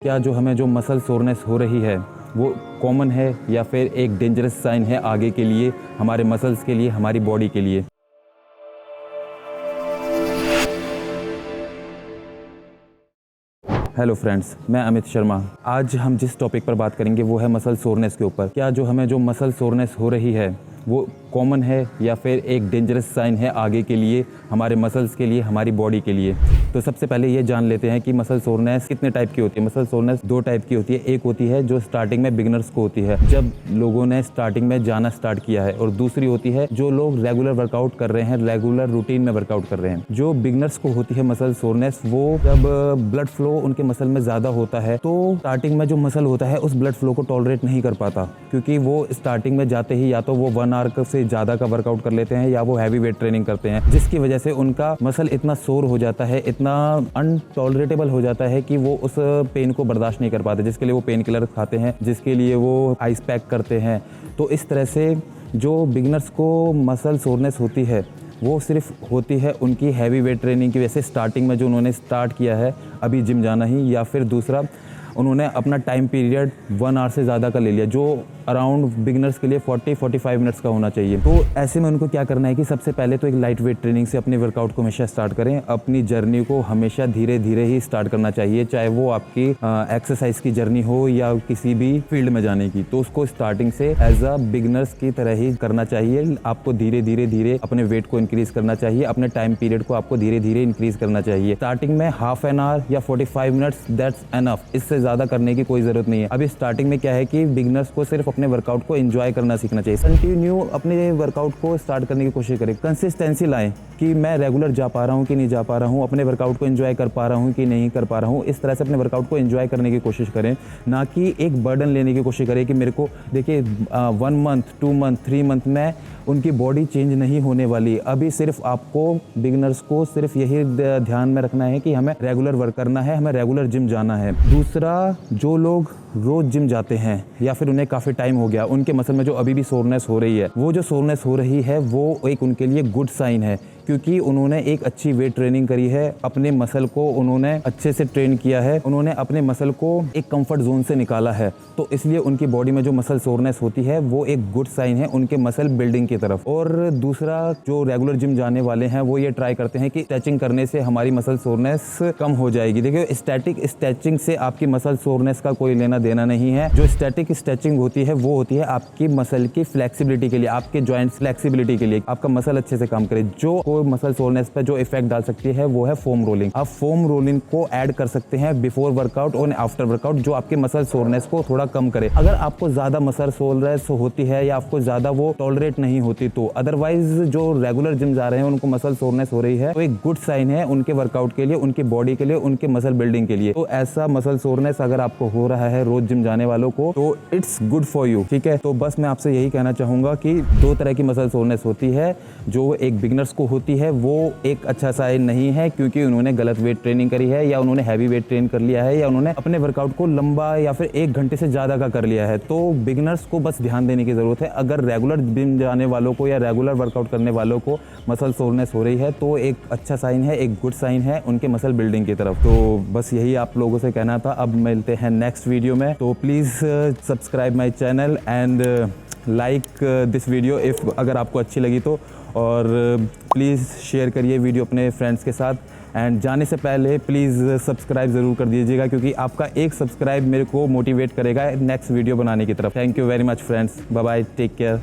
क्या जो हमें जो मसल सोरनेस हो रही है वो कॉमन है या फिर एक डेंजरस साइन है आगे के लिए, हमारे मसल्स के लिए, हमारी बॉडी के लिए। हेलो फ्रेंड्स, मैं अमित शर्मा। आज हम जिस टॉपिक पर बात करेंगे वो है मसल सोरनेस के ऊपर। क्या जो हमें जो मसल सोरनेस हो रही है वो कॉमन है या फिर एक डेंजरस साइन है आगे के लिए, हमारे मसल्स के लिए, हमारी बॉडी के लिए। तो सबसे पहले ये जान लेते हैं कि मसल सोरनेस कितने टाइप की होती है। मसल सोरनेस दो टाइप की होती है। एक होती है जो स्टार्टिंग में बिगिनर्स को होती है, जब लोगों ने स्टार्टिंग में जाना स्टार्ट किया है, और दूसरी होती है जो लोग रेगुलर वर्कआउट कर रहे हैं, रेगुलर रूटीन में वर्कआउट कर रहे हैं। जो बिगिनर्स को होती है मसल सोरनेस, वो जब ब्लड फ्लो उनके मसल में ज़्यादा होता है तो स्टार्टिंग में जो मसल होता है उस ब्लड फ्लो को टॉलरेट नहीं कर पाता, क्योंकि वो स्टार्टिंग में जाते ही या तो वो 1 आवर से ज़्यादा का वर्कआउट कर लेते हैं या वो हैवी वेट ट्रेनिंग करते हैं, जिसकी वजह से उनका मसल इतना सोर हो जाता है, इतना अनटॉलरेटेबल हो जाता है कि वो उस पेन को बर्दाश्त नहीं कर पाते, जिसके लिए वो पेन किलर खाते हैं, जिसके लिए वो आइस पैक करते हैं। तो इस तरह से जो बिगिनर्स को मसल सोरनेस होती है वो सिर्फ होती है उनकी हैवी वेट ट्रेनिंग की वजह से। स्टार्टिंग में जो उन्होंने स्टार्ट किया है अभी जिम जाना ही, या फिर दूसरा उन्होंने अपना टाइम पीरियड 1 आवर से ज़्यादा का ले लिया, जो अराउंड बिगिनर्स के लिए 40-45 मिनट्स का होना चाहिए। तो ऐसे में उनको क्या करना है कि सबसे पहले तो एक लाइट वेट ट्रेनिंग से अपने वर्कआउट को हमेशा स्टार्ट करें। अपनी जर्नी को हमेशा धीरे धीरे ही स्टार्ट करना चाहिए, चाहे वो आपकी एक्सरसाइज की जर्नी हो या किसी भी फील्ड में जाने की। तो उसको स्टार्टिंग से एज अ बिगिनर्स की तरह ही करना चाहिए। आपको धीरे धीरे अपने वेट को इंक्रीज करना चाहिए, अपने टाइम पीरियड को आपको धीरे धीरे इंक्रीज करना चाहिए। स्टार्टिंग में हाफ एन आवर या 45 मिनट्स दैट्स एनफ, इससे ज़्यादा करने की कोई ज़रूरत नहीं है। अभी स्टार्टिंग में क्या है कि बिगिनर्स को सिर्फ अपने वर्कआउट को एंजॉय करना सीखना चाहिए। कंटिन्यू अपने वर्कआउट को स्टार्ट करने की कोशिश करें, कंसिस्टेंसी लाएं कि मैं रेगुलर जा पा रहा हूं कि नहीं जा पा रहा हूं, अपने वर्कआउट को एंजॉय कर पा रहा हूं कि नहीं कर पा रहा हूं। इस तरह से अपने वर्कआउट को एंजॉय करने की कोशिश करें, ना कि एक बर्डन लेने की कोशिश करें कि मेरे को देखिए 1 मंथ, 2 मंथ, 3 मंथ में उनकी बॉडी चेंज नहीं होने वाली। अभी सिर्फ आपको बिगिनर्स को सिर्फ यही ध्यान में रखना है कि हमें रेगुलर वर्क करना है, हमें रेगुलर जिम जाना है। दूसरा, जो लोग रोज जिम जाते हैं या फिर उन्हें काफ़ी टाइम हो गया, उनके मसल में जो अभी भी सोरनेस हो रही है, वो जो सोरनेस हो रही है वो एक उनके लिए गुड साइन है, क्योंकि उन्होंने एक अच्छी वेट ट्रेनिंग करी है, अपने मसल को उन्होंने अच्छे से ट्रेन किया है, उन्होंने अपने मसल को एक कंफर्ट जोन से निकाला है। तो इसलिए उनकी बॉडी में जो मसल सोरनेस होती है वो एक गुड साइन है उनके मसल बिल्डिंग की तरफ। और दूसरा, जो रेगुलर जिम जाने वाले हैं वो ये ट्राई करते हैं कि स्ट्रेचिंग करने से हमारी मसल सोरनेस कम हो जाएगी। देखिए, स्टैटिक स्ट्रेचिंग से आपकी मसल सोरनेस का कोई लेना देना नहीं है। जो स्टैटिक स्ट्रेचिंग होती है वो होती है आपकी मसल की फ्लेक्सिबिलिटी के लिए, आपके जॉइंट्स फ्लेक्सिबिलिटी के लिए, आपका मसल अच्छे से काम करे। जो मसल सोरनेस पर जो इफेक्ट डाल सकती है वो है फोम रोलिंग। आप फोम रोलिंग को ऐड कर सकते हैं बिफोर वर्कआउट और आफ्टर वर्कआउट, जो आपके मसल सोरनेस को थोड़ा कम करे। अगर आपको ज्यादा मसल सोरनेस होती है या आपको ज्यादा वो टॉलरेट नहीं होती तो। अदरवाइज जो रेगुलर जिम जा रहे हैं उनको मसल सोरनेस हो रही है तो एक गुड साइन है उनके वर्कआउट के लिए, उनकी बॉडी के लिए, उनके मसल बिल्डिंग के लिए। तो ऐसा मसल सोरनेस अगर आपको हो रहा है रोज जिम जाने वालों को, तो इट्स गुड फॉर यू, ठीक है। तो बस मैं आपसे यही कहना चाहूंगा कि 2 तरह की मसल सोरनेस होती है। जो एक बिगिनर्स को होती है वो एक अच्छा साइन नहीं है, क्योंकि उन्होंने गलत वेट ट्रेनिंग करी है, या उन्होंने हैवी वेट ट्रेन कर लिया है, या उन्होंने अपने वर्कआउट को लंबा या फिर 1 घंटे से ज़्यादा का कर लिया है। तो बिगिनर्स को बस ध्यान देने की ज़रूरत है। अगर रेगुलर जिम जाने वालों को या रेगुलर वर्कआउट करने वालों को मसल सोरनेस हो रही है तो एक अच्छा साइन है, एक गुड साइन है उनके मसल बिल्डिंग की तरफ। तो बस यही आप लोगों से कहना था। अब मिलते हैं नेक्स्ट वीडियो में। तो please subscribe my channel and like this video if अगर आपको अच्छी लगी तो, और प्लीज़ शेयर करिए वीडियो अपने फ्रेंड्स के साथ। एंड जाने से पहले प्लीज़ सब्सक्राइब ज़रूर कर दीजिएगा, क्योंकि आपका एक सब्सक्राइब मेरे को मोटिवेट करेगा नेक्स्ट वीडियो बनाने की तरफ। Thank you very much friends, bye bye, take care.